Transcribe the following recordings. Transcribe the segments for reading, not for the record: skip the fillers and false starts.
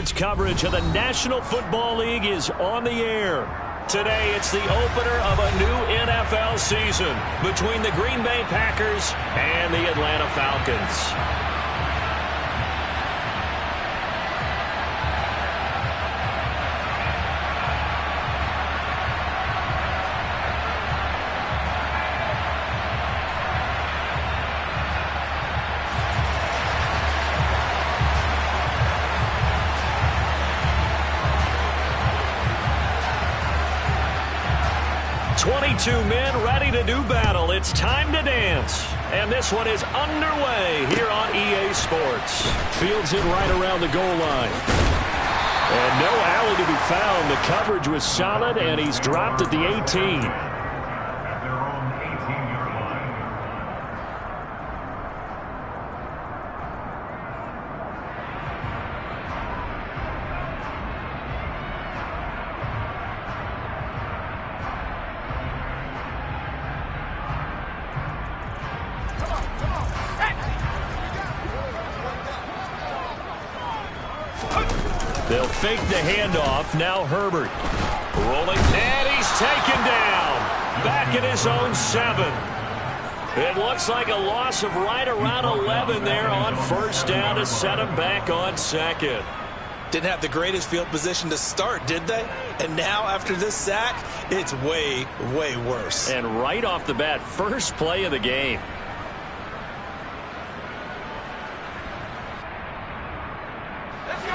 Sports coverage of the National Football League is on the air. Today, it's the opener of a new NFL season between the Green Bay Packers and the Atlanta Falcons. 22 men ready to do battle. It's time to dance. And this one is underway here on EA Sports. Fields it right around the goal line. And no alley to be found. The coverage was solid, and he's dropped at the 18. They'll fake the handoff. Now Herbert. Rolling. And he's taken down. Back at his own 7. It looks like a loss of right around 11 there on first down to set him back on second. Didn't have the greatest field position to start, did they? And now after this sack, it's way, way worse. And right off the bat, first play of the game.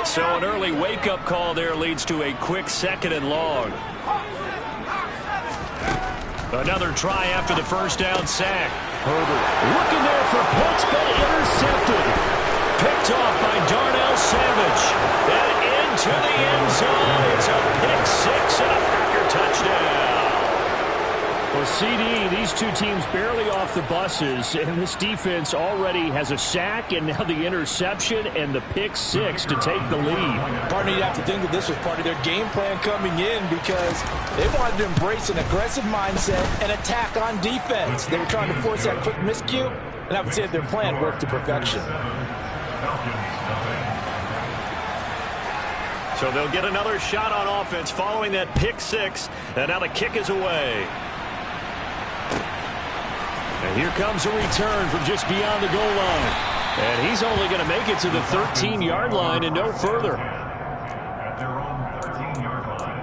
So an early wake-up call there leads to a quick 2nd and long. Another try after the first down sack. Herbert looking there for points, but intercepted. Picked off by Darnell Savage. And into the end zone. It's a pick 6 and a Packer touchdown. Well, CD, these two teams barely off the buses, and this defense already has a sack and now the interception and the pick 6 to take the lead. Partner, you'd have to think that this was part of their game plan coming in because they wanted to embrace an aggressive mindset and attack on defense. They were trying to force that quick miscue, and I would say that their plan worked to perfection. So they'll get another shot on offense following that pick 6, and now the kick is away. And here comes a return from just beyond the goal line. And he's only going to make it to the 13-yard line and no further. At their own 13-yard line.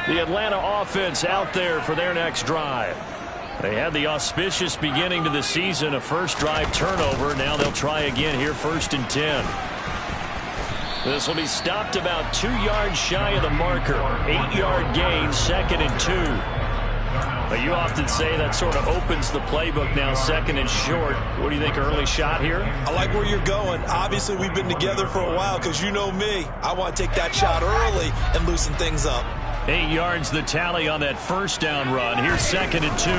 The Atlanta offense out there for their next drive. They had the auspicious beginning to the season, a first drive turnover. Now they'll try again here, 1st and 10. This will be stopped about 2 yards shy of the marker. 8-yard gain, 2nd and 2. But you often say that sort of opens the playbook now, 2nd and short. What do you think, early shot here? I like where you're going. Obviously, we've been together for a while because you know me. I want to take that shot early and loosen things up. 8 yards the tally on that first down run. Here's 2nd and 2.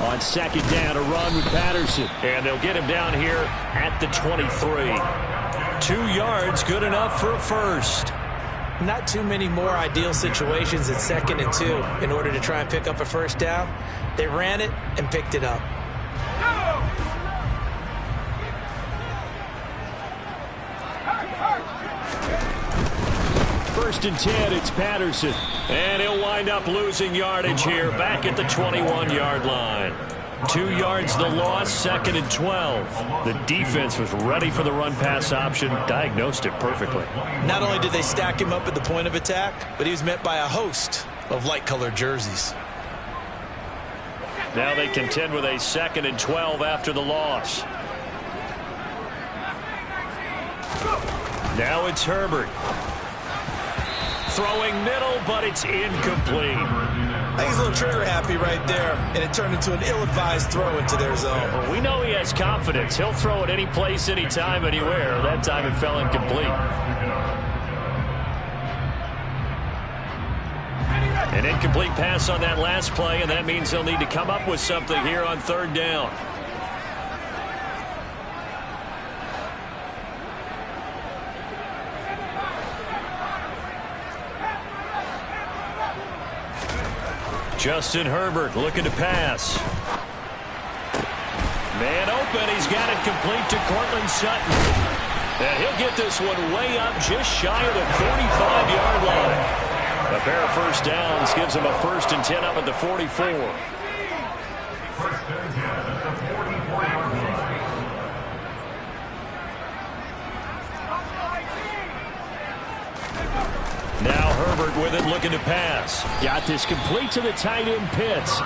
On 2nd down, a run with Patterson. And they'll get him down here at the 23. 2 yards, good enough for a first. Not too many more ideal situations at 2nd and 2 in order to try and pick up a first down. They ran it and picked it up. 1st and 10, it's Patterson. And he'll wind up losing yardage here back at the 21-yard line. 2 yards the loss, 2nd and 12. The defense was ready for the run-pass option, diagnosed it perfectly. Not only did they stack him up at the point of attack, but he was met by a host of light-colored jerseys. Now they contend with a 2nd and 12 after the loss. Now it's Herbert. Throwing middle, but it's incomplete. I think he's a little trigger happy right there, and it turned into an ill-advised throw into their zone. Well, we know he has confidence. He'll throw it any place, anytime, anywhere. That time it fell incomplete. An incomplete pass on that last play, and that means they'll need to come up with something here on third down. Justin Herbert looking to pass. Man open. He's got it complete to Cortland Sutton. And he'll get this one way up just shy of the 45-yard line. A pair of first downs gives him a 1st and 10 up at the 44. First and 10 at the 44-yard line. Now Herbert with it, looking to pass. Got this complete to the tight end Pitts.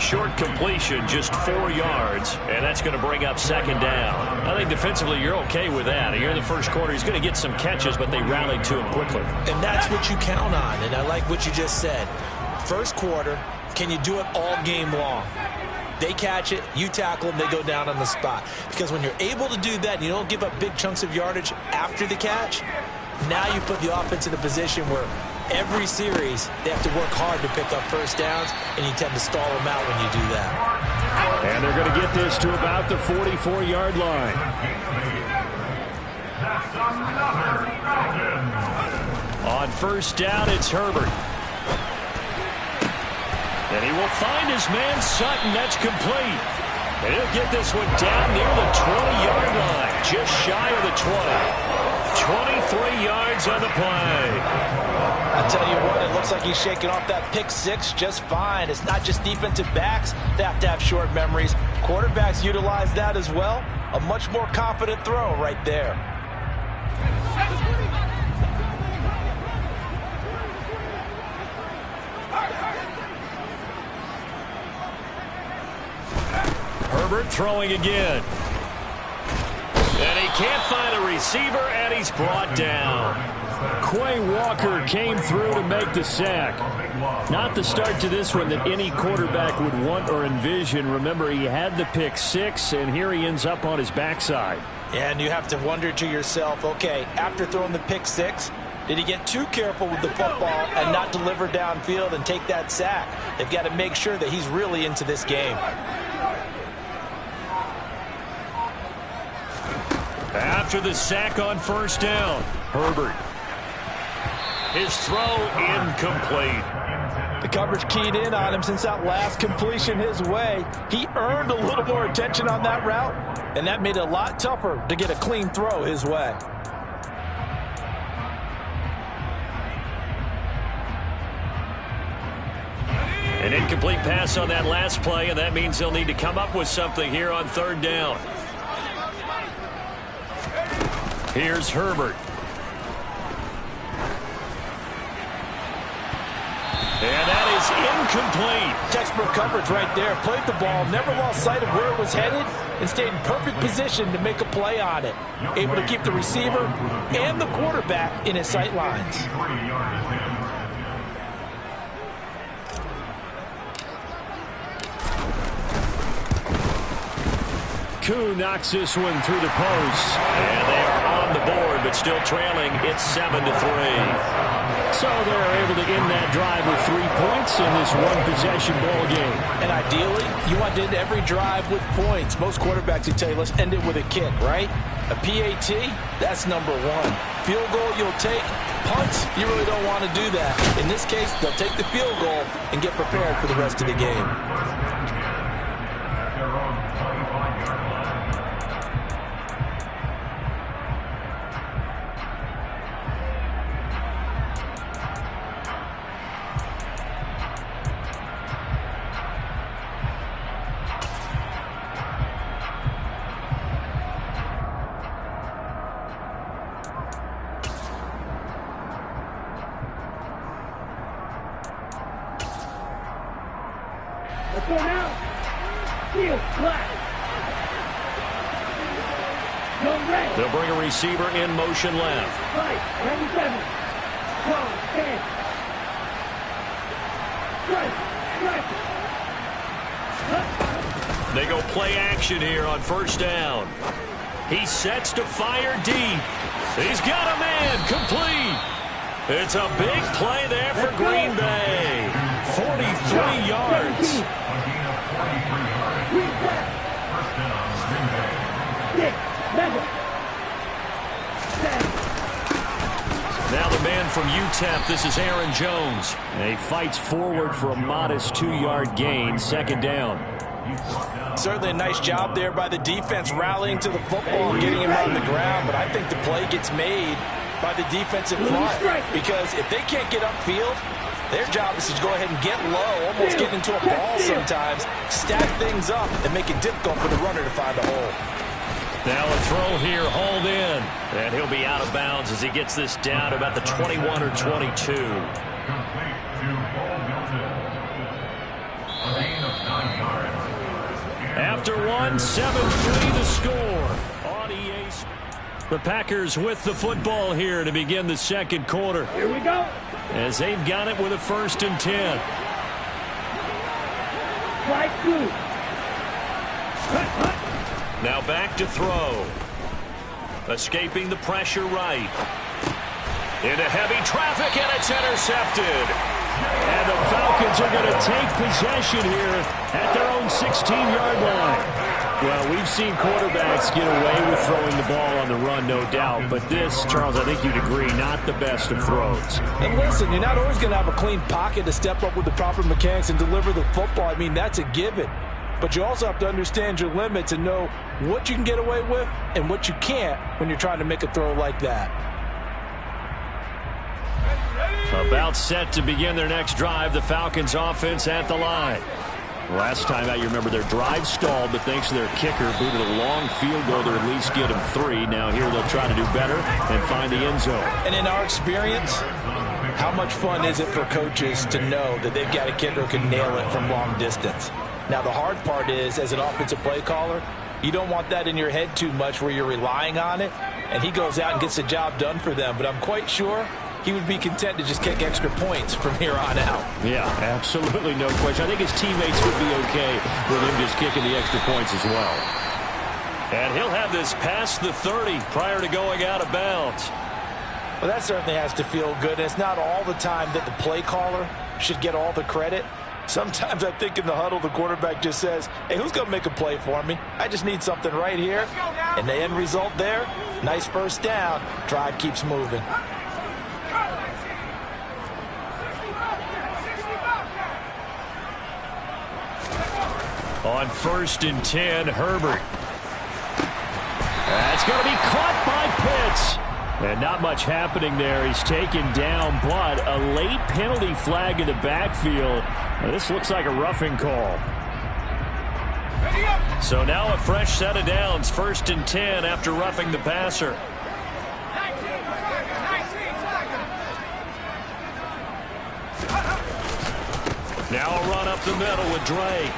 Short completion, just 4 yards, and that's going to bring up 2nd down. I think defensively you're okay with that. Here in the first quarter, he's going to get some catches, but they rallied to him quickly. And that's what you count on, and I like what you just said. First quarter, can you do it all game long? They catch it, you tackle them, they go down on the spot. Because when you're able to do that and you don't give up big chunks of yardage after the catch, now you put the offense in a position where every series they have to work hard to pick up first downs, and you tend to stall them out when you do that. And they're going to get this to about the 44-yard line. On first down, it's Herbert. And he will find his man Sutton. That's complete. And he'll get this one down near the 20-yard line, just shy of the 20. 23 yards on the play. I tell you what, it looks like he's shaking off that pick six just fine. It's not just defensive backs that have to have short memories. Quarterbacks utilize that as well. A much more confident throw right there. Herbert throwing again. And he can't find a receiver, and he's brought down. Quay Walker came through to make the sack. Not the start to this one that any quarterback would want or envision. Remember, he had the pick six, and here he ends up on his backside. And you have to wonder to yourself, okay, after throwing the pick six, did he get too careful with the football and not deliver downfield and take that sack? They've got to make sure that he's really into this game. After the sack on first down, Herbert. His throw incomplete. The coverage keyed in on him since that last completion his way. He earned a little more attention on that route, and that made it a lot tougher to get a clean throw his way. An incomplete pass on that last play, and that means they'll need to come up with something here on third down. Here's Herbert. And that is incomplete. Textbook coverage right there. Played the ball, never lost sight of where it was headed, and stayed in perfect position to make a play on it. Able to keep the receiver and the quarterback in his sight lines. Koo knocks this one through the post. And they are on the board, but still trailing. It's 7-3. So they're able to end that drive with 3 points in this one-possession ball game. And ideally, you want to end every drive with points. Most quarterbacks would tell you, let's end it with a kick, right? A PAT, that's number one. Field goal, you'll take. Punts, you really don't want to do that. In this case, they'll take the field goal and get prepared for the rest of the game. They'll bring a receiver in motion left. 97, 12, 10. They go play action here on first down. He sets to fire deep. He's got a man complete. It's a big play there for Green Bay. from UTEP, this is Aaron Jones. And he fights forward for a modest 2-yard gain, second down. Certainly a nice job there by the defense rallying to the football and getting him on the ground, but I think the play gets made by the defensive front because if they can't get upfield, their job is to go ahead and get low, almost get into a ball sometimes, stack things up, and make it difficult for the runner to find a hole. Now a throw here, hauled in. And he'll be out of bounds as he gets this down about the 21 or 22. After one, 7-3 the score. On EA. The Packers with the football here to begin the second quarter. Here we go. As they've got it with a 1st and 10. Strike 2. Now back to throw. Escaping the pressure right. Into heavy traffic, and it's intercepted. And the Falcons are going to take possession here at their own 16-yard line. Well, we've seen quarterbacks get away with throwing the ball on the run, no doubt. But this, Charles, I think you'd agree, not the best of throws. And listen, you're not always going to have a clean pocket to step up with the proper mechanics and deliver the football. I mean, that's a given. But you also have to understand your limits and know what you can get away with and what you can't when you're trying to make a throw like that. About set to begin their next drive, the Falcons offense at the line. Last time out, you remember their drive stalled, but thanks to their kicker, booted a long field goal to at least get them 3. Now here they'll try to do better and find the end zone. And in our experience, how much fun is it for coaches to know that they've got a kicker who can nail it from long distance? Now, the hard part is, as an offensive play caller, you don't want that in your head too much where you're relying on it, and he goes out and gets the job done for them. But I'm quite sure he would be content to just kick extra points from here on out. Yeah, absolutely no question. I think his teammates would be okay with him just kicking the extra points as well. And he'll have this past the 30 prior to going out of bounds. Well, that certainly has to feel good. And it's not all the time that the play caller should get all the credit. Sometimes I think in the huddle, the quarterback just says, hey, who's going to make a play for me? I just need something right here. And the end result there, nice first down. Drive keeps moving. On 1st and 10, Herbert. That's going to be caught by Pitts. And not much happening there. He's taken down, but a late penalty flag in the backfield. Now, this looks like a roughing call. So now a fresh set of downs. 1st and 10 after roughing the passer. Now a run up the middle with Drake.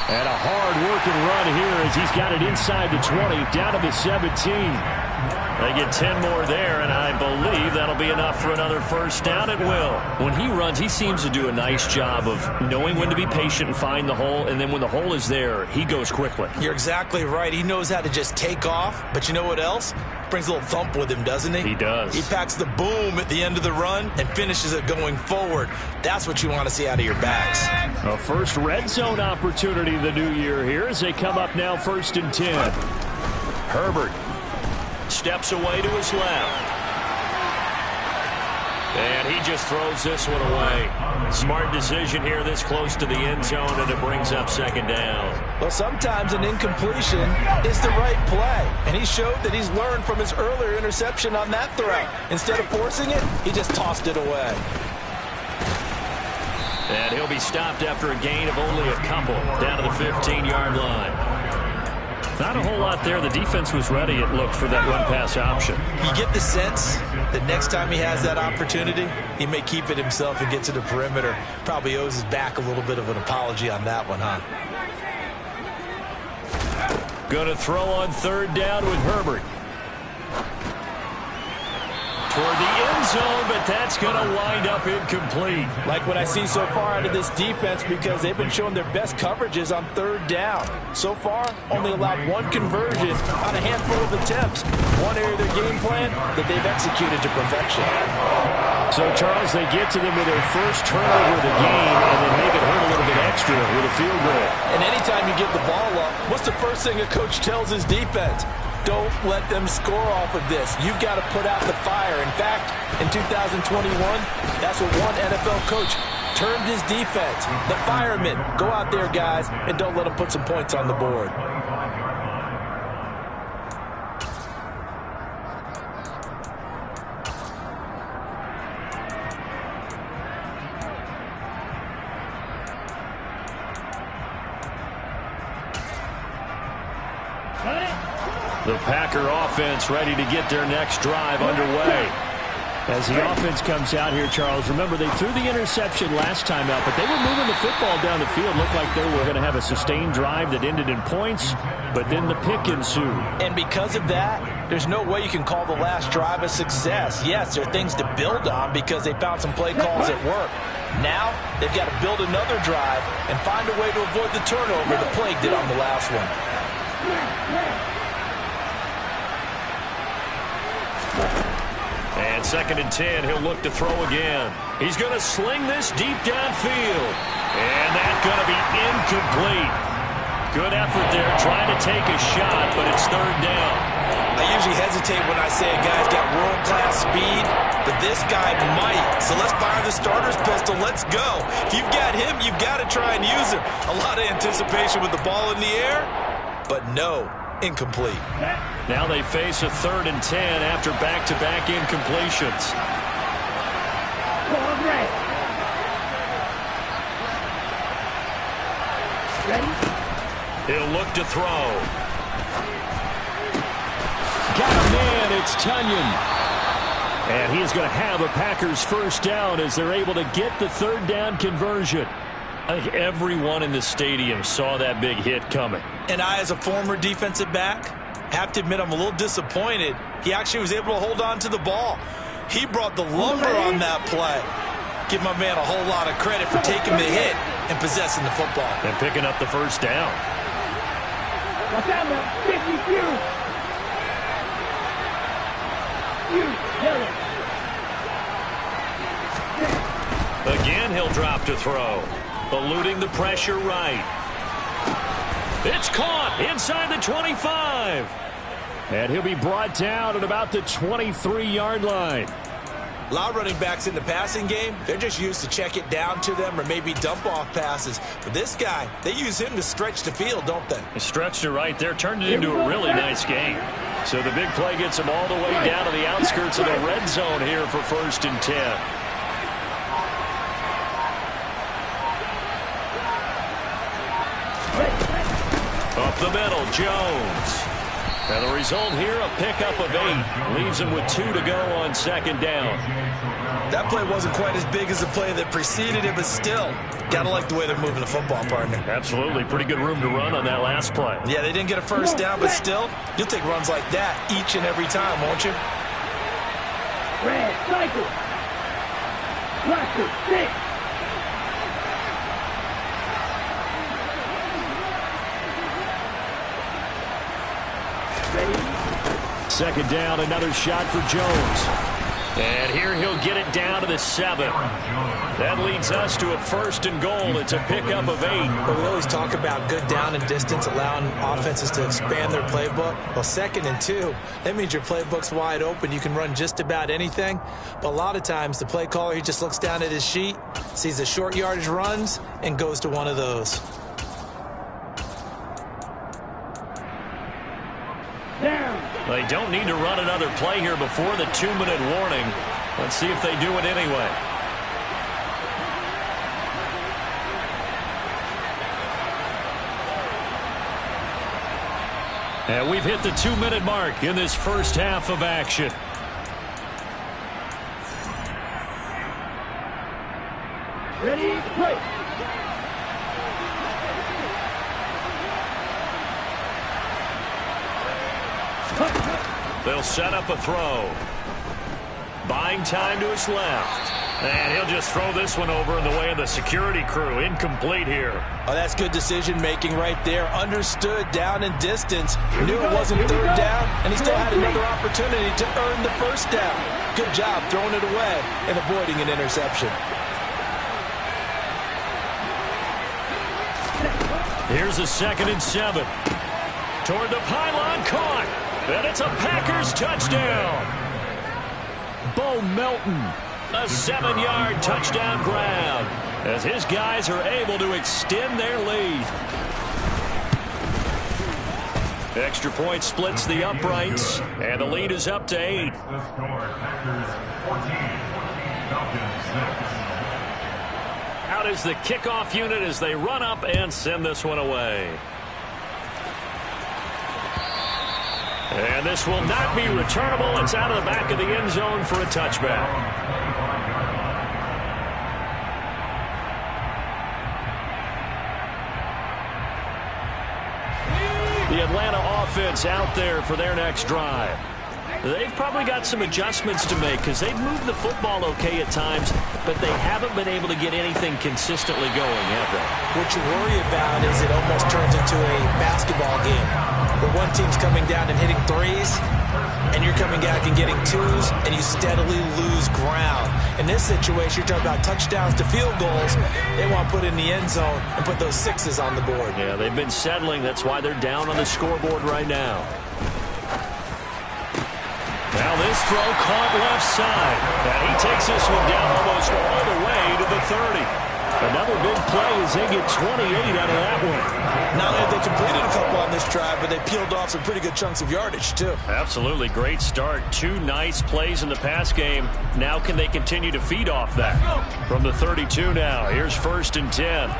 And a hard-working run here as he's got it inside the 20, down to the 17. They get 10 more there, and I believe that'll be enough for another first down. It will. When he runs, he seems to do a nice job of knowing when to be patient and find the hole, and then when the hole is there, he goes quickly. You're exactly right. He knows how to just take off, but you know what else? Brings a little thump with him, doesn't he? He does. He packs the boom at the end of the run and finishes it going forward. That's what you want to see out of your backs. A first red zone opportunity the new year here as they come up now 1st and 10. Herbert steps away to his left. And he just throws this one away. Smart decision here this close to the end zone, and it brings up 2nd down. Well, sometimes an incompletion is the right play. And he showed that he's learned from his earlier interception on that throw. Instead of forcing it, he just tossed it away. And he'll be stopped after a gain of only a couple, down to the 15-yard line. Not a whole lot there. The defense was ready, it looked, for that run-pass option. You get the sense that next time he has that opportunity, he may keep it himself and get to the perimeter. Probably owes his back a little bit of an apology on that one, huh? Going to throw on 3rd down with Herbert. Toward the end zone, but that's going to wind up incomplete. Like what I see so far out of this defense, because they've been showing their best coverages on 3rd down. So far, only allowed 1 conversion on a handful of attempts. One area of their game plan that they've executed to perfection. So, Charles, they get to them with their first turnover of the game and then make it hurt a little bit extra with a field goal. And anytime you give the ball up, what's the first thing a coach tells his defense? Don't let them score off of this. You've got to put out the fire. In fact, in 2021, that's what one NFL coach termed his defense. The firemen. Go out there, guys, and don't let them put some points on the board. The Packer offense ready to get their next drive underway. As the offense comes out here, Charles, remember they threw the interception last time out, but they were moving the football down the field. Looked like they were going to have a sustained drive that ended in points, but then the pick ensued. And because of that, there's no way you can call the last drive a success. Yes, there are things to build on because they found some play calls at work. Now, they've got to build another drive and find a way to avoid the turnover the plague did on the last one. And 2nd and 10, he'll look to throw again. He's going to sling this deep downfield. And that's going to be incomplete. Good effort there trying to take a shot, but it's 3rd down. I usually hesitate when I say a guy's got world-class speed, but this guy might. So let's fire the starter's pistol. Let's go. If you've got him, you've got to try and use him. A lot of anticipation with the ball in the air, but no, incomplete. Now they face a 3rd and 10 after back-to-back incompletions. Ready? He'll look to throw. Got a man, it's Tunyon. And he's going to have a Packers 1st down as they're able to get the 3rd down conversion. I think everyone in the stadium saw that big hit coming. And I, as a former defensive back, have to admit I'm a little disappointed. He actually was able to hold on to the ball. He brought the lumber on that play. Give my man a whole lot of credit for taking the hit and possessing the football. And picking up the 1st down. Watch out now. 52. Again, he'll drop to throw. Eluding the pressure right. It's caught inside the 25. And he'll be brought down at about the 23-yard line. A lot of running backs in the passing game, they're just used to check it down to them or maybe dump off passes. But this guy, they use him to stretch the field, don't they? He stretched it right there, turned it into a really nice game. So the big play gets him all the way down to the outskirts of the red zone here for 1st and 10. Up the middle, Jones. And the result here, a pickup of 8. Leaves him with 2 to go on 2nd down. That play wasn't quite as big as the play that preceded it, but still, gotta like the way they're moving the football, partner. Absolutely. Pretty good room to run on that last play. Yeah, they didn't get a 1st down, but still, you'll take runs like that each and every time, won't you? Red, cycle. Blaster, 6. Ready? 2nd down, another shot for Jones. And here he'll get it down to the 7. That leads us to a 1st and goal. It's a pickup of 8. But we always talk about good down and distance, allowing offenses to expand their playbook. Well, 2nd and 2, that means your playbook's wide open. You can run just about anything. But a lot of times, the play caller, he just looks down at his sheet, sees the short yardage runs, and goes to one of those. They don't need to run another play here before the 2-minute warning. Let's see if they do it anyway. And we've hit the 2-minute mark in this 1st half of action. Ready, play. They'll set up a throw. Buying time to his left. And he'll just throw this one over in the way of the security crew. Incomplete here. Oh, that's good decision-making right there. Understood down and distance. Knew it wasn't 3rd down, and he still had another opportunity to earn the 1st down. Good job throwing it away and avoiding an interception. Here's a 2nd and 7. Toward the pylon, caught. And it's a Packers touchdown. Bo Melton, a 7-yard touchdown grab as his guys are able to extend their lead. Extra point splits the uprights, and the lead is up to 8. The score, Packers 14, Falcons 6. Out is the kickoff unit as they run up and send this one away. And this will not be returnable. It's out of the back of the end zone for a touchback. The Atlanta offense out there for their next drive. They've probably got some adjustments to make because they've moved the football okay at times, but they haven't been able to get anything consistently going, have they? What you worry about is it almost turns into a basketball game where one team's coming down and hitting threes, and you're coming back and getting twos, and you steadily lose ground. In this situation, you're talking about touchdowns to field goals. They want to put in the end zone and put those sixes on the board. Yeah, they've been settling. That's why they're down on the scoreboard right now. Now this throw caught left side. And he takes this one down almost all the way to the 30. Another big play as they get 28 out of that one. Not only have they completed a couple on this drive, but they peeled off some pretty good chunks of yardage, too. Absolutely. Great start. 2 nice plays in the pass game. Now can they continue to feed off that? From the 32 now. Here's 1st and 10.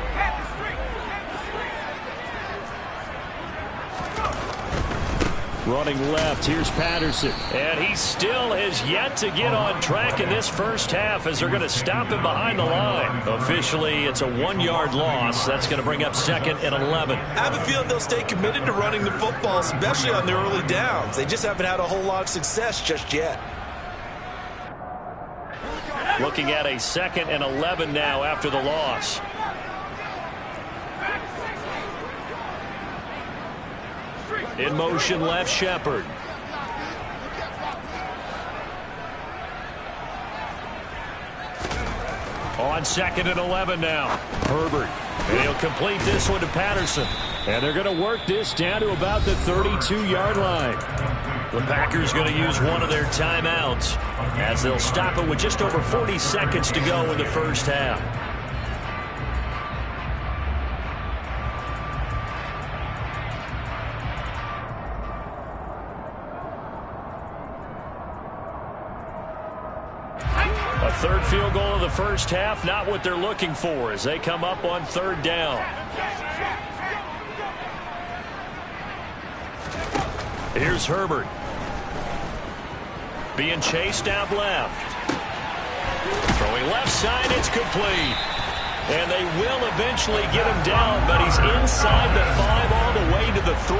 Running left, here's Patterson. And he still has yet to get on track in this first half as they're going to stop him behind the line. Officially, it's a 1-yard loss. That's going to bring up 2nd and 11. I have a feeling they'll stay committed to running the football, especially on their early downs. They just haven't had a whole lot of success just yet. Looking at a 2nd and 11 now after the loss. In motion left, Shepard. On 2nd and 11 now. Herbert. And he'll complete this one to Patterson. And they're going to work this down to about the 32-yard line. The Packers going to use one of their timeouts as they'll stop it with just over 40 seconds to go in the first half. A third field goal of the first half, not what they're looking for as they come up on 3rd down. Here's Herbert. Being chased out left. Throwing left side, it's complete. And they will eventually get him down, but he's inside the 5 all the way to the 3.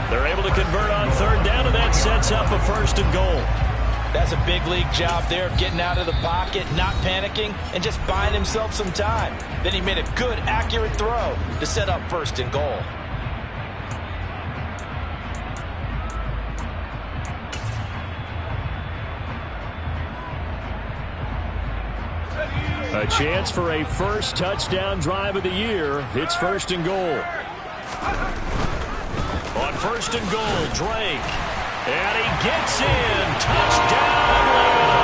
They're able to convert on 3rd down, and that sets up a 1st and goal. That's a big league job there of getting out of the pocket, not panicking, and just buying himself some time. Then he made a good, accurate throw to set up 1st and goal. A chance for a first touchdown drive of the year. It's 1st and goal. On 1st and goal, Drake. And he gets in. Touchdown, Atlanta.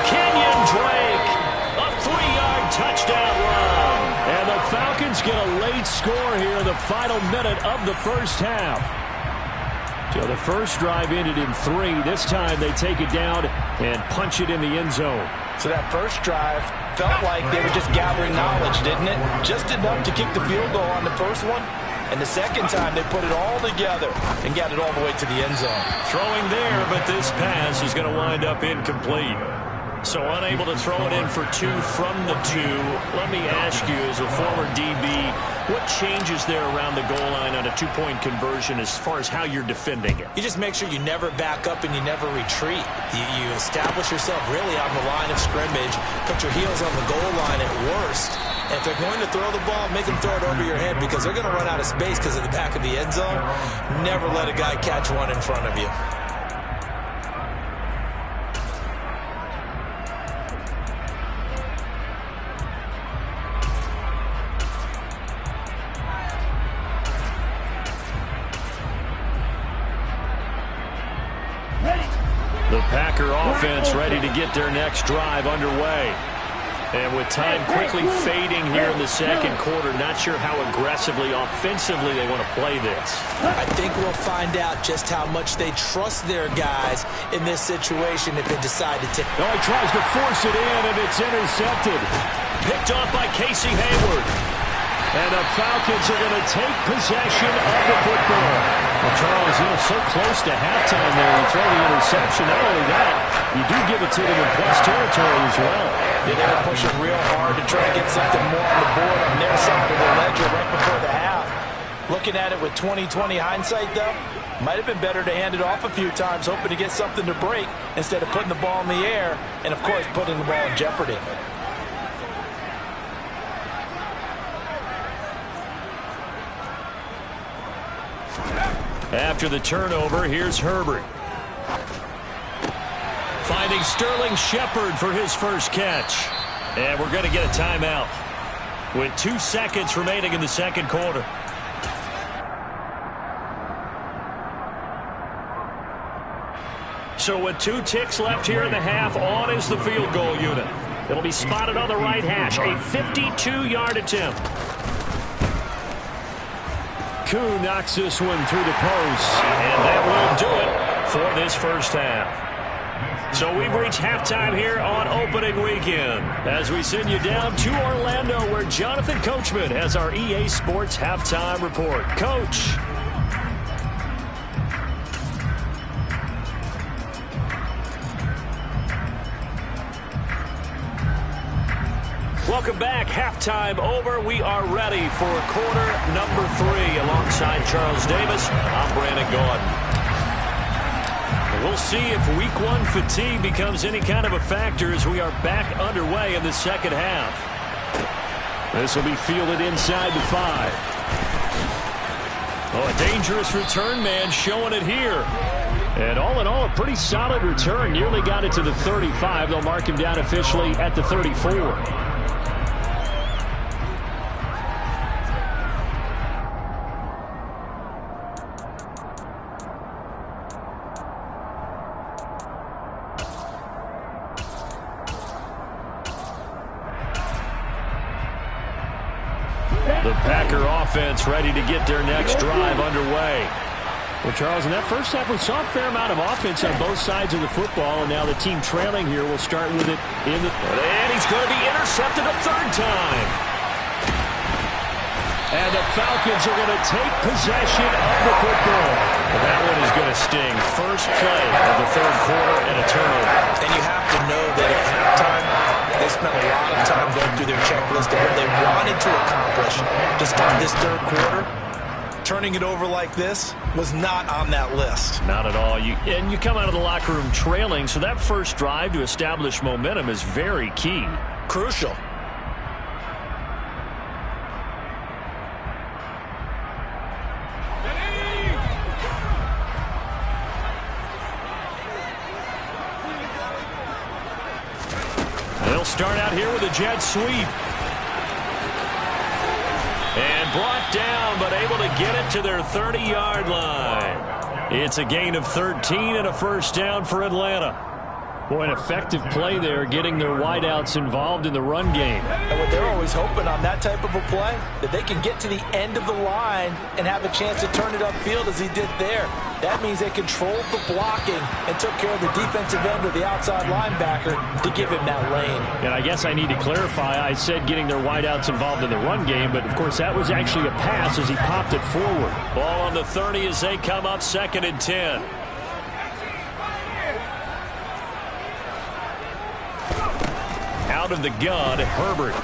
Kenyon Drake. A 3-yard touchdown run. And the Falcons get a late score here in the final minute of the first half. So the first drive ended in 3. This time they take it down and punch it in the end zone. So that first drive felt like they were just gathering knowledge, didn't it? Just enough to kick the field goal on the first one. And the second time, they put it all together and got it all the way to the end zone. Throwing there, but this pass is going to wind up incomplete. So unable to throw it in for 2 from the 2. Let me ask you, as a former DB, what changes there around the goal line on a 2-point conversion as far as how you're defending it? You just make sure you never back up and you never retreat. You establish yourself really on the line of scrimmage, put your heels on the goal line at worst. And if they're going to throw the ball, make them throw it over your head because they're going to run out of space because of the back of the end zone. Never let a guy catch one in front of you. Packer offense ready to get their next drive underway. And with time quickly fading here in the second quarter, not sure how aggressively, offensively they want to play this. I think we'll find out just how much they trust their guys in this situation if they decide to take. Oh, he tries to force it in, and it's intercepted. Picked off by Casey Hayward. And the Falcons are going to take possession of the football. Well, Charles, so close to halftime there. You throw the interception. Not only that, you do give it to them in plus territory as well. Yeah, they were pushing real hard to try to get something more on the board on their side of the ledger right before the half. Looking at it with 20/20 hindsight, though, might have been better to hand it off a few times, hoping to get something to break instead of putting the ball in the air and, of course, putting the ball in jeopardy. After the turnover, here's Herbert. Finding Sterling Shepard for his first catch. And we're going to get a timeout with 2 seconds remaining in the second quarter. So with 2 ticks left here in the half, on is the field goal unit. It'll be spotted on the right hash, a 52-yard attempt. Koo knocks this one through the post. And that will do it for this first half. So we've reached halftime here on opening weekend as we send you down to Orlando where Jonathan Coachman has our EA Sports halftime report. Coach. Welcome back. Halftime over. We are ready for quarter number 3 alongside Charles Davis. I'm Brandon Gaudin. We'll see if week 1 fatigue becomes any kind of a factor as we are back underway in the second half. This will be fielded inside the 5. Oh, a dangerous return man showing it here. And all in all, a pretty solid return. Nearly got it to the 35. They'll mark him down officially at the 34. The Packer offense ready to get their next drive underway. Well, Charles, in that first half, we saw a fair amount of offense on both sides of the football, and now the team trailing here will start with it in the... And he's going to be intercepted a third time. And the Falcons are going to take possession of the football. Well, that one is going to sting. First play of the third quarter and a turnover. And you have to know that at halftime, they spent a lot of time going through their checklist of what they wanted to accomplish to start this third quarter. Turning it over like this was not on that list. Not at all. You come out of the locker room trailing, so that first drive to establish momentum is very key. Crucial. They'll start out here with a jet sweep. And brought down, but able to get it to their 30-yard line. It's a gain of 13 and a first down for Atlanta. Boy, an effective play there, getting their wideouts involved in the run game. And what they're always hoping on that type of a play, that they can get to the end of the line and have a chance to turn it upfield as he did there. That means they controlled the blocking and took care of the defensive end or the outside linebacker to give him that lane. And I guess I need to clarify, I said getting their wideouts involved in the run game, but of course that was actually a pass as he popped it forward. Ball on the 30 as they come up 2nd and 10. Out of the gun, Herbert.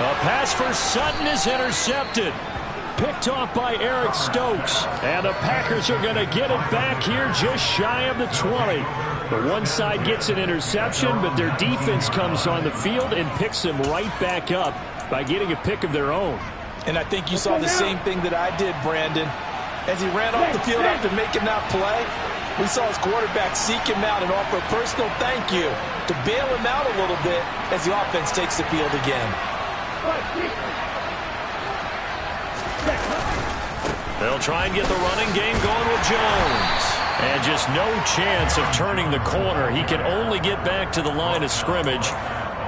A pass for Sutton is intercepted. Picked off by Eric Stokes. And the Packers are going to get it back here just shy of the 20. The one side gets an interception, but their defense comes on the field and picks them right back up by getting a pick of their own. And I think you saw the same thing that I did, Brandon. As he ran off the field after making that play, we saw his quarterback seek him out and offer a personal thank you to bail him out a little bit as the offense takes the field again. They'll try and get the running game going with Jones. And just no chance of turning the corner. He can only get back to the line of scrimmage.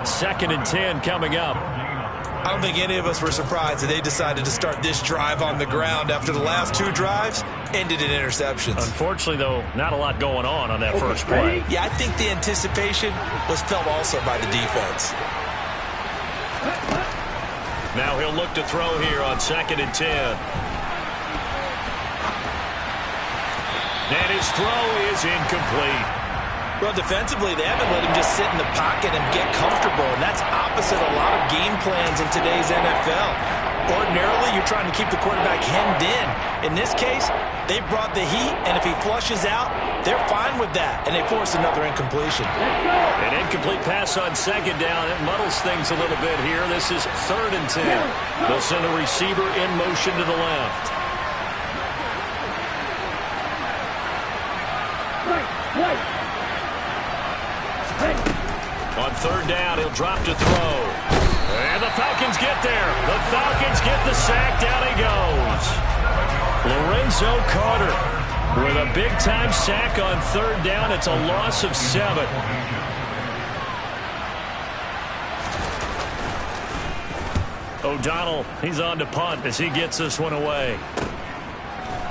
2nd and 10 coming up. I don't think any of us were surprised that they decided to start this drive on the ground after the last 2 drives ended in interceptions. Unfortunately, though, not a lot going on that first play. Yeah, I think the anticipation was felt also by the defense. Now he'll look to throw here on 2nd and 10. And his throw is incomplete. Well, defensively, they haven't let him just sit in the pocket and get comfortable, and that's opposite a lot of game plans in today's NFL. Ordinarily, you're trying to keep the quarterback hemmed in. In this case, they brought the heat, and if he flushes out, they're fine with that, and they force another incompletion. An incomplete pass on 2nd down. It muddles things a little bit here. This is 3rd and 10. They'll send a receiver in motion to the left. On 3rd down, he'll drop to throw. And the Falcons get there. The Falcons get the sack. Down he goes. Lorenzo Carter with a big-time sack on 3rd down. It's a loss of 7. O'Donnell, he's on to punt as he gets this one away.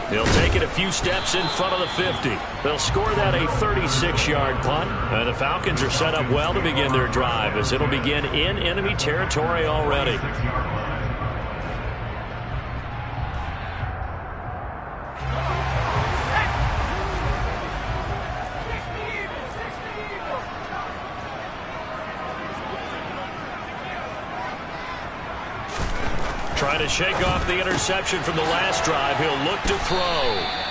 He'll take it a few steps in front of the 50. They'll score that a 36-yard punt. And the Falcons are set up well to begin their drive as it'll begin in enemy territory already. Trying to shake off the interception from the last drive. He'll look to throw.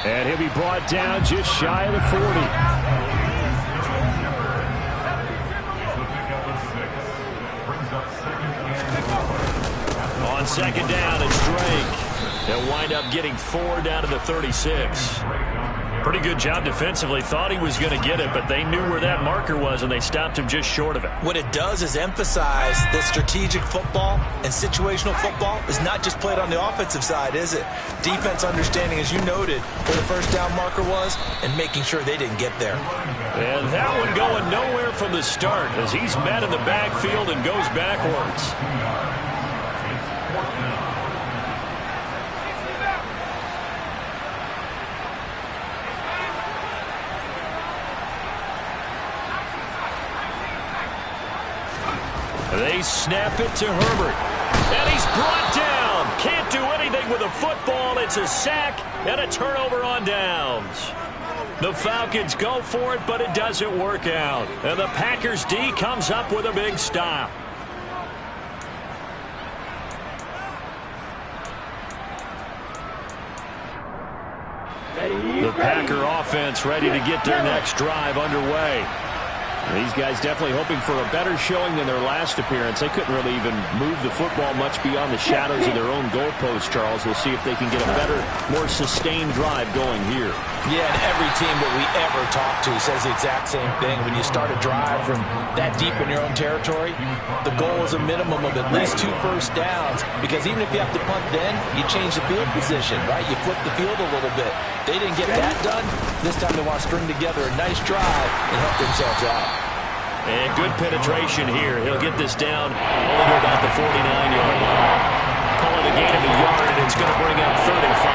And he'll be brought down just shy of the 40. On 2nd down, it's Drake. They'll wind up getting 4 down to the 36. Pretty good job defensively. Thought he was going to get it, but they knew where that marker was, and they stopped him just short of it. What it does is emphasize that strategic football and situational football is not just played on the offensive side, is it? Defense understanding, as you noted, where the 1st down marker was and making sure they didn't get there. And that one going nowhere from the start as he's met in the backfield and goes backwards. They snap it to Herbert. And he's brought down. Can't do anything with a football. It's a sack and a turnover on downs. The Falcons go for it, but it doesn't work out. And the Packers D comes up with a big stop. The Packer offense ready to get their next drive underway. These guys definitely hoping for a better showing than their last appearance. They couldn't really even move the football much beyond the shadows of their own goalpost, Charles. We'll see if they can get a better, more sustained drive going here. Yeah, and every team that we ever talk to says the exact same thing. When you start a drive from that deep in your own territory, the goal is a minimum of at least 2 first downs, because even if you have to punt then, you change the field position, right? You flip the field a little bit. They didn't get that done. This time they want to string together a nice drive and help themselves out. And good penetration here. He'll get this down only to about the 49-yard line. Calling a gain of a yard, and it's going to bring up 3rd and 5.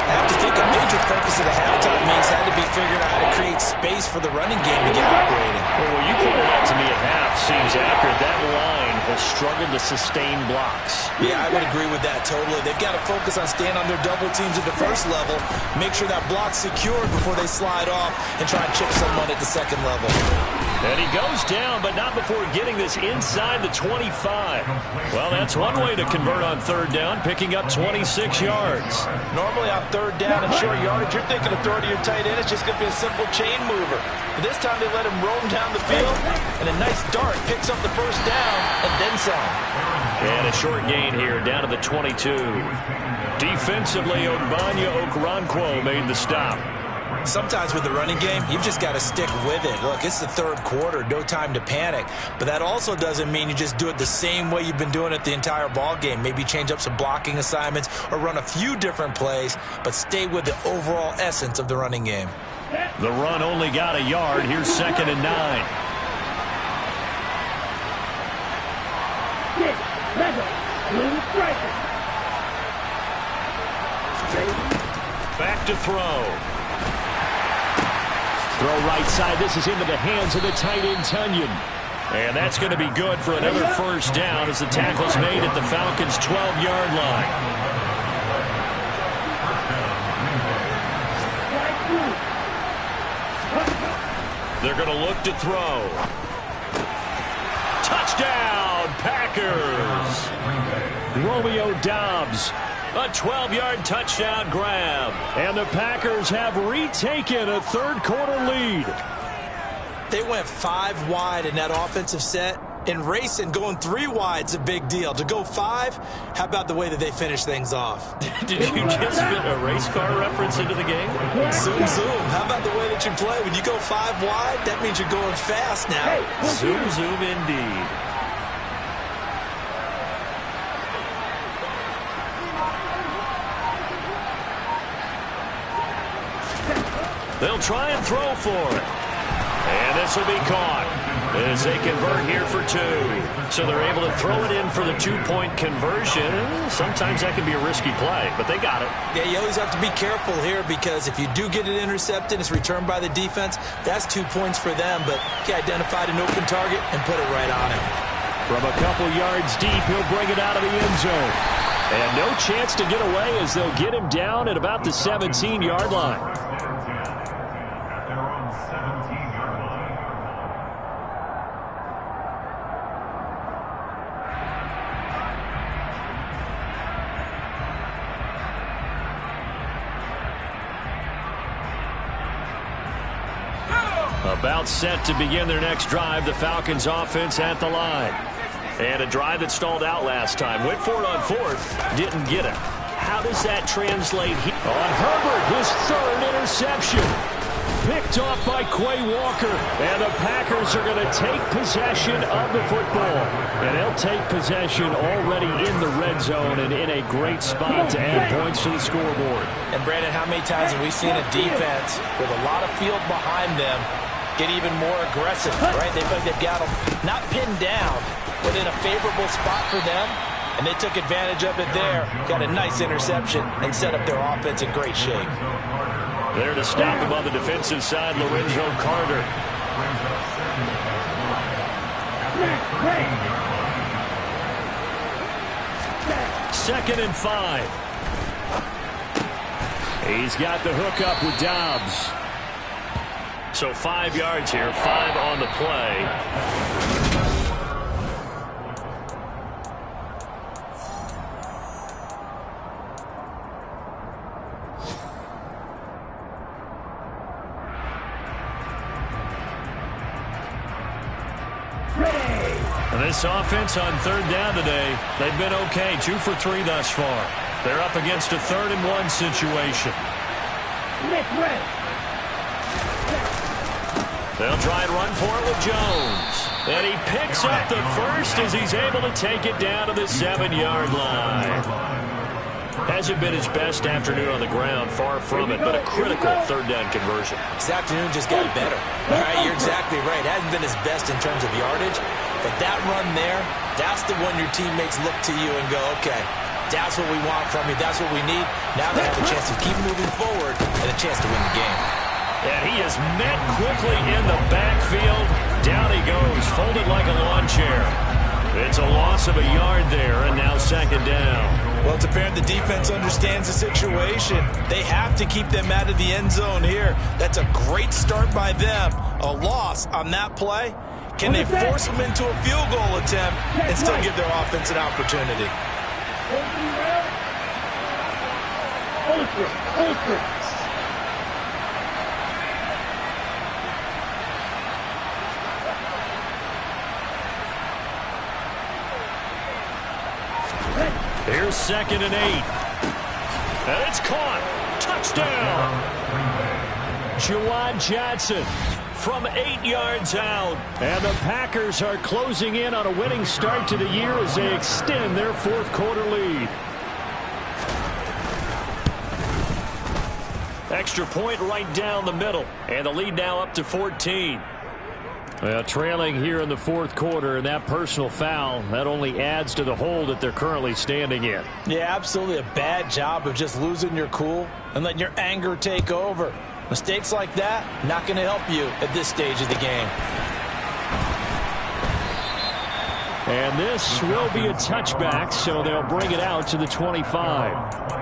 I have to think a major focus of the halftime means had to be figuring out how to create space for the running game to get operating. Well, what you pointed out to me at half seems accurate. That line has struggled to sustain blocks. Yeah, I would agree with that totally. They've got to focus on staying on their double teams at the first level, make sure that block's secured before they slide off and try and chip someone at the 2nd level. And he goes down, but not before getting this inside the 25. Well, that's one way to convert on 3rd down, picking up 26 yards. Normally on 3rd down and short yardage, you're thinking of throwing to your tight end. It's just going to be a simple chain mover. But this time they let him roam down the field, and a nice dart picks up the 1st down and then some. And a short gain here, down to the 22. Defensively, Ogbanya Okoronkwo made the stop. Sometimes with the running game, you've just got to stick with it. Look, it's the 3rd quarter, no time to panic. But that also doesn't mean you just do it the same way you've been doing it the entire ball game. Maybe change up some blocking assignments or run a few different plays, but stay with the overall essence of the running game. The run only got a yard. Here's 2nd and 9. 6, level, blue striker. Back to throw. Throw right side. This is into the hands of the tight end, Tunyon. And that's going to be good for another first down as the tackle's made at the Falcons' 12-yard line. They're going to look to throw. Touchdown, Packers! Romeo Doubs. A 12-yard touchdown grab. And the Packers have retaken a third-quarter lead. They went 5 wide in that offensive set. In racing, going 3 wide's a big deal. To go 5, how about the way that they finish things off? Did you just fit a race car reference into the game? Zoom, zoom. How about the way that you play? When you go 5 wide, that means you're going fast now. Zoom, zoom indeed. They'll try and throw for it. And this will be caught as they convert here for 2. So they're able to throw it in for the 2-point conversion. Sometimes that can be a risky play, but they got it. Yeah, you always have to be careful here because if you do get it intercepted, it's returned by the defense. That's 2 points for them, but he identified an open target and put it right on him. From a couple yards deep, he'll bring it out of the end zone. And no chance to get away as they'll get him down at about the 17-yard line. About set to begin their next drive, the Falcons offense at the line. And a drive that stalled out last time. Went for it on 4th, didn't get it. How does that translate here? On Herbert, his 3rd interception. Picked off by Quay Walker. And the Packers are going to take possession of the football. And they'll take possession already in the red zone and in a great spot to add points to the scoreboard. And Brandon, how many times have we seen a defense with a lot of field behind them get even more aggressive, right? They feel like they've got them not pinned down, but in a favorable spot for them, and they took advantage of it there. Got a nice interception and set up their offense in great shape. There to stop him on the defensive side, Lorenzo Carter. Second and 5. He's got the hookup with Doubs. So 5 yards here, 5 on the play. And this offense on 3rd down today, they've been okay. 2 for 3 thus far. They're up against a 3rd and 1 situation. They'll try and run for it with Jones. And he picks up the first as he's able to take it down to the 7-yard line. Hasn't been his best afternoon on the ground, far from it, but a critical 3rd down conversion. This afternoon just got better. All right, you're exactly right. Hasn't been his best in terms of yardage, but that run there, that's the one your teammates look to you and go, okay, that's what we want from you. That's what we need. Now they have a chance to keep moving forward and a chance to win the game. And he is met quickly in the backfield. Down he goes, folded like a lawn chair. It's a loss of a yard there, and now 2nd down. Well, it's apparent the defense understands the situation. They have to keep them out of the end zone here. That's a great start by them. A loss on that play. Can they force them into a field goal attempt and still give their offense an opportunity? Ultra. Here's 2nd and 8. And it's caught. Touchdown. Juwan Johnson from 8 yards out. And the Packers are closing in on a winning start to the year as they extend their 4th quarter lead. Extra point right down the middle. And the lead now up to 14. Well, trailing here in the fourth quarter, and that personal foul, that only adds to the hole that they're currently standing in. Yeah, absolutely a bad job of just losing your cool and letting your anger take over. Mistakes like that, not going to help you at this stage of the game. And this will be a touchback, so they'll bring it out to the 25.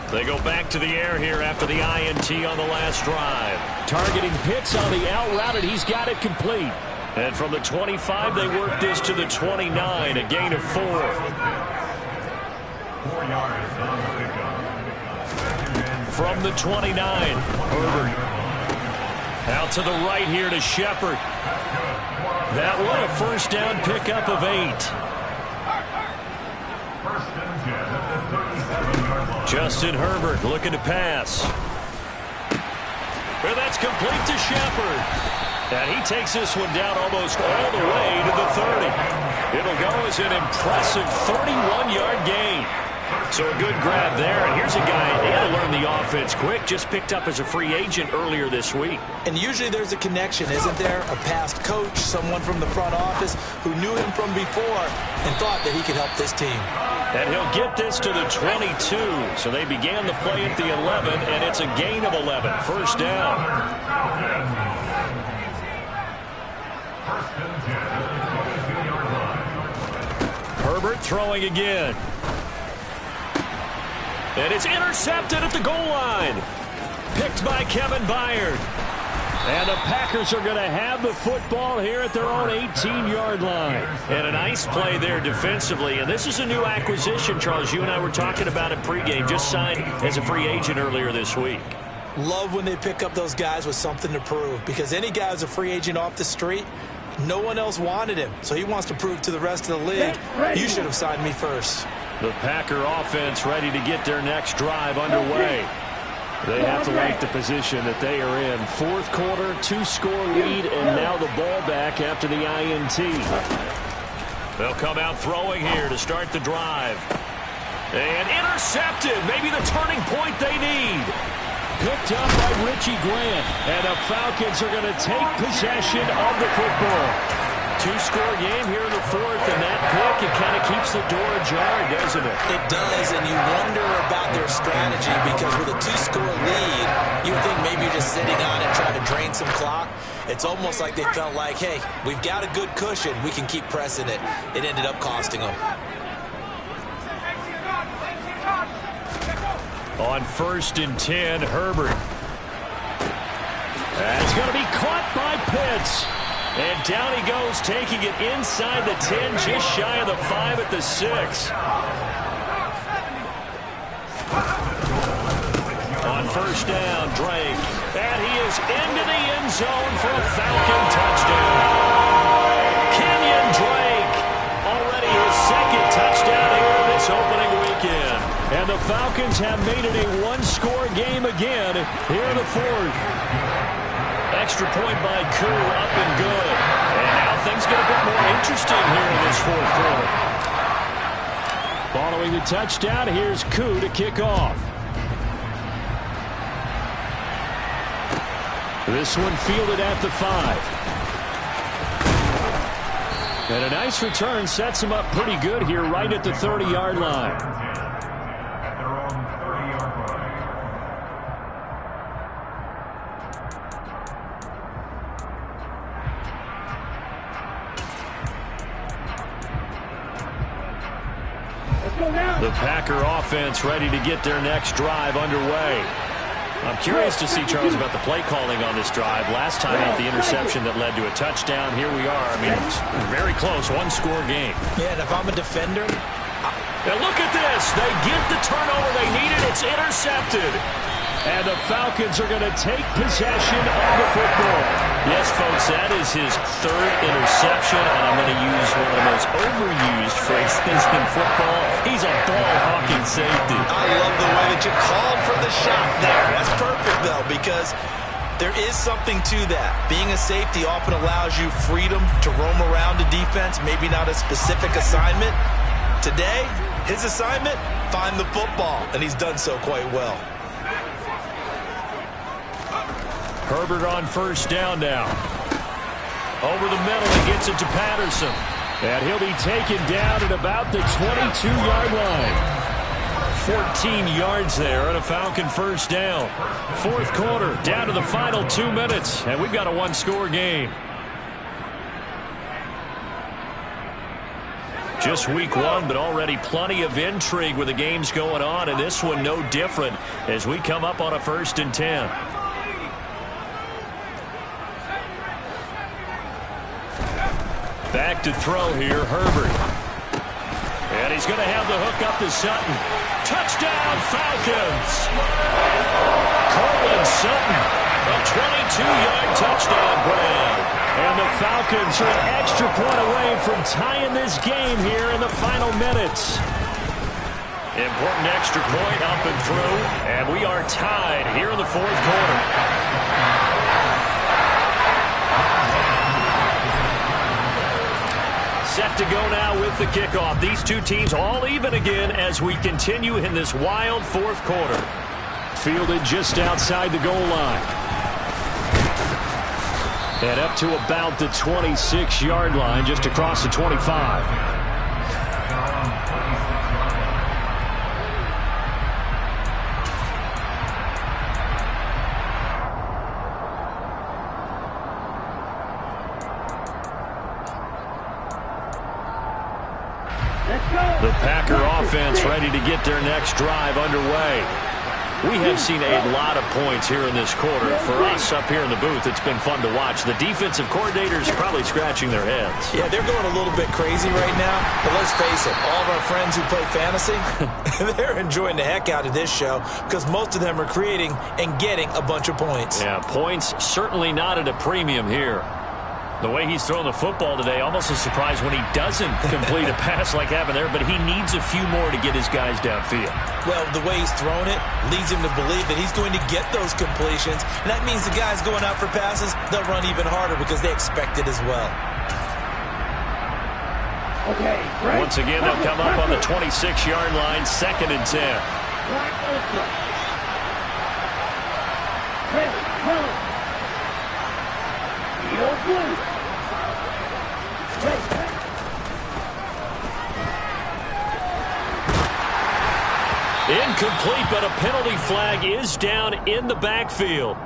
They go back to the air here after the INT on the last drive. Targeting Pitts on the out route, and he's got it complete. And from the 25, they work this to the 29, a gain of 4. 4 yards on the pickup. From the 29, Herbert. Out to the right here to Shepard. That one a first down pickup of 8. First and 10 at the 37-yard line. Justin Herbert looking to pass. And that's complete to Shepard. And he takes this one down almost all the way to the 30. It'll go as an impressive 31-yard gain. So a good grab there. And here's a guy, they had to learn the offense quick, just picked up as a free agent earlier this week. And usually there's a connection, isn't there? A past coach, someone from the front office who knew him from before and thought that he could help this team. And he'll get this to the 22. So they began the play at the 11, and it's a gain of 11. First down. First and 10 at the 22-yard line. Herbert throwing again. And it's intercepted at the goal line. Picked by Kevin Byard. And the Packers are going to have the football here at their own 18-yard line. And a nice play there defensively. And this is a new acquisition, Charles. You and I were talking about it pregame. Just signed as a free agent earlier this week. Love when they pick up those guys with something to prove, because any guy who's a free agent off the street, no one else wanted him. So he wants to prove to the rest of the league, you should have signed me first. The Packer offense ready to get their next drive underway. They have to like the position that they are in. Fourth quarter, 2-score lead, and now the ball back after the INT. They'll come out throwing here to start the drive. And intercepted. Maybe the turning point they need. Picked up by Richie Grant. And the Falcons are going to take possession of the football. 2-score game here in the fourth, and that pick, it kind of keeps the door ajar, doesn't it? It does, and you wonder about their strategy, because with a 2-score lead, you would think maybe you're just sitting on it trying to drain some clock. It's almost like they felt like, hey, we've got a good cushion. We can keep pressing it. It ended up costing them. On 1st and 10, Herbert. That's going to be caught by Pitts. And down he goes, taking it inside the 10, just shy of the 5 at the 6. On 1st down, Drake. And he is into the end zone for a Falcon touchdown. Kenyon Drake, already his 2nd touchdown here this opening weekend. And the Falcons have made it a 1-score game again here in the fourth. Extra point by Koo, up and good. And now things get a bit more interesting here in this fourth quarter. Following the touchdown, here's Koo to kick off. This one fielded at the 5. And a nice return sets him up pretty good here right at the 30-yard line. At their own 30-yard line. The Packer offense ready to get their next drive underway. I'm curious to see, Charles, about the play calling on this drive. Last time out, the interception that led to a touchdown. Here we are. I mean, it's very close, one-score game. Yeah, and if I'm a defender... And look at this. They get the turnover they needed. It's intercepted. And the Falcons are going to take possession of the football. Yes, folks, that is his third interception, and I'm going to use one of the most overused phrases in football. He's a ball-hawking safety. I love the way that you called for the shot there. That's perfect, though, because there is something to that. Being a safety often allows you freedom to roam around the defense, maybe not a specific assignment. Today, his assignment, find the football, and he's done so quite well. Herbert on first down now. Over the middle, he gets it to Patterson. And he'll be taken down at about the 22-yard line. 14 yards there and a Falcon first down. Fourth quarter, down to the final 2 minutes, and we've got a one-score game. Just week one, but already plenty of intrigue with the games going on, and this one no different as we come up on a 1st and 10. Back to throw here, Herbert. And he's going to have the hook up to Sutton. Touchdown, Falcons! Cortland Sutton, a 22-yard touchdown grab. And the Falcons are an extra point away from tying this game here in the final minutes. Important extra point up and through, and we are tied here in the fourth quarter. Set to go now with the kickoff. These two teams all even again as we continue in this wild fourth quarter. Fielded just outside the goal line. And up to about the 26-yard line, just across the 25. The Packer offense ready to get their next drive underway. We have seen a lot of points here in this quarter. For us up here in the booth, it's been fun to watch. The defensive coordinators probably scratching their heads. Yeah, they're going a little bit crazy right now. But let's face it, all of our friends who play fantasy, they're enjoying the heck out of this show because most of them are creating and getting a bunch of points. Yeah, points certainly not at a premium here. The way he's throwing the football today, almost a surprise when he doesn't complete a pass like happened there, but he needs a few more to get his guys downfield. Well, the way he's thrown it leads him to believe that he's going to get those completions, and that means the guys going out for passes, they'll run even harder because they expect it as well. Okay, once again, they'll come up on the 26-yard line, 2nd and 10. Incomplete, but a penalty flag is down in the backfield.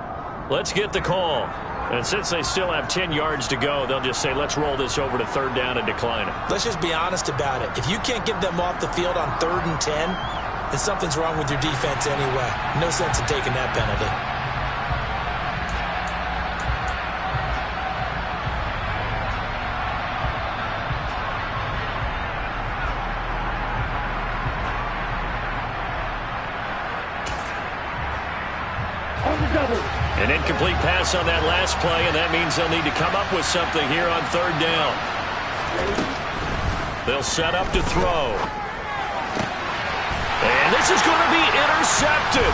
Let's get the call. And since they still have 10 yards to go, they'll just say, let's roll this over to 3rd down and decline it. Let's just be honest about it. If you can't get them off the field on 3rd and 10, then something's wrong with your defense anyway. No sense in taking that penalty. An incomplete pass on that last play, and that means they'll need to come up with something here on 3rd down. They'll set up to throw. And this is going to be intercepted.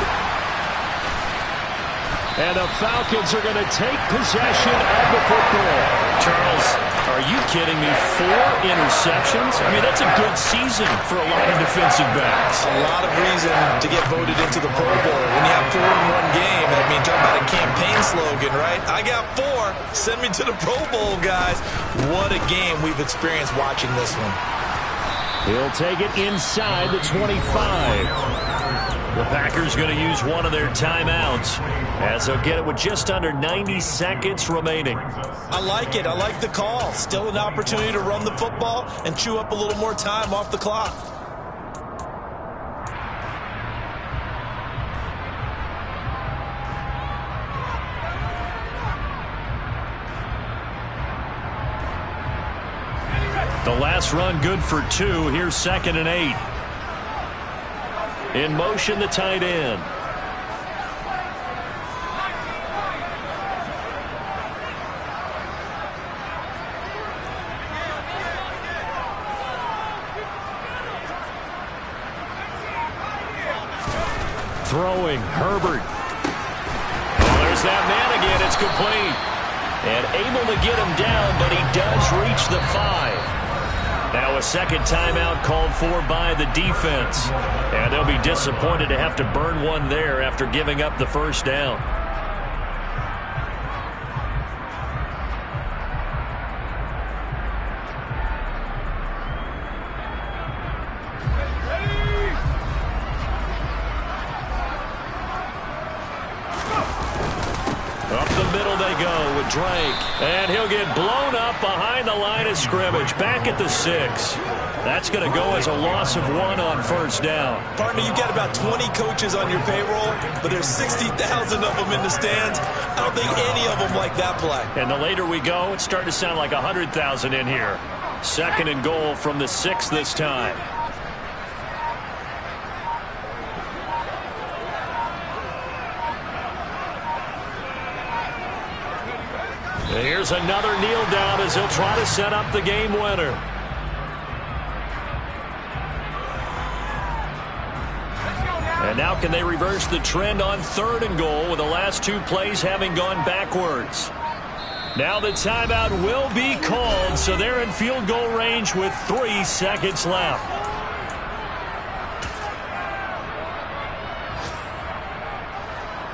And the Falcons are going to take possession of the football. Charles, are you kidding me? 4 interceptions? I mean, that's a good season for a lot of defensive backs. A lot of reason to get voted into the Pro Bowl. When you have 4 in one game, I mean, talk about a campaign slogan, right? I got 4. Send me to the Pro Bowl, guys. What a game we've experienced watching this one. He'll take it inside the 25. The Packers going to use one of their timeouts as they'll get it with just under 90 seconds remaining. I like it. I like the call. Still an opportunity to run the football and chew up a little more time off the clock. The last run good for 2. Here's 2nd and 8. In motion, the tight end. Throwing, Herbert. Oh, there's that man again. It's complete. And able to get him down, but he does reach the 5. Now a second timeout called for by the defense. And they'll be disappointed to have to burn one there after giving up the first down. Up the middle they go with Drake. And he'll get blown up behind the line of scrimmage. Back at the 6. That's going to go as a loss of 1 on first down. Partner, you got about 20 coaches on your payroll, but there's 60,000 of them in the stands. I don't think any of them like that play. And the later we go, it's starting to sound like 100,000 in here. 2nd and goal from the 6 this time. Here's another kneel down as he'll try to set up the game winner. And now can they reverse the trend on 3rd and goal with the last 2 plays having gone backwards? Now the timeout will be called, so they're in field goal range with 3 seconds left.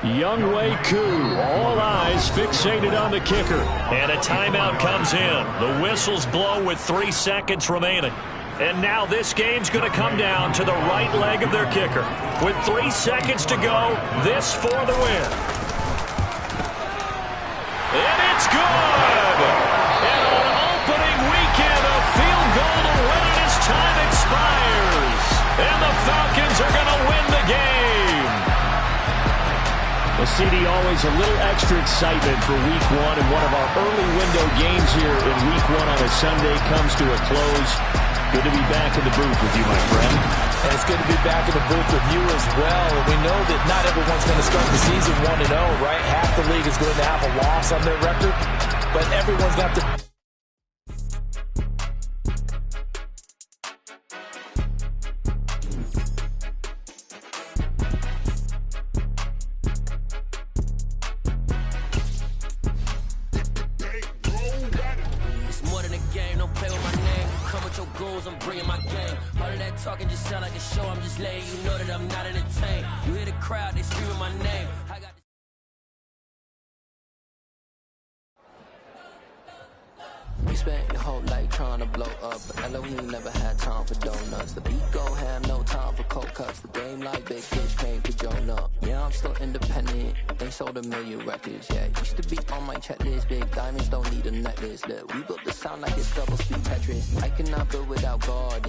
Younghoe Koo, all eyes fixated on the kicker. And a timeout comes in. The whistles blow with 3 seconds remaining. And now this game's going to come down to the right leg of their kicker. With 3 seconds to go, this for the win. And it's good! And on opening weekend, a field goal to win it as time expires. And the Falcons are going to win the game. Well, CD, always a little extra excitement for Week 1, and one of our early window games here in Week 1 on a Sunday comes to a close. Good to be back in the booth with you, my friend. And it's good to be back in the booth with you as well. And we know that not everyone's going to start the season 1-0, right? Half the league is going to have a loss on their record, but everyone's got to... I'm bringing my game. All of that talking just sound like a show. I'm just letting you know that I'm not entertained. You hear the crowd, they screaming my name. I got You spent your whole life trying to blow up, but Elohim never had time for donuts. The beat go ham, no time for cold cuts. The game like big fish came to Jonah. Yeah, I'm still independent. They sold 1 million records. Yeah, used to be on my checklist. Big diamonds don't need a necklace. Look, we built the sound like it's double speed Tetris. I cannot build without God.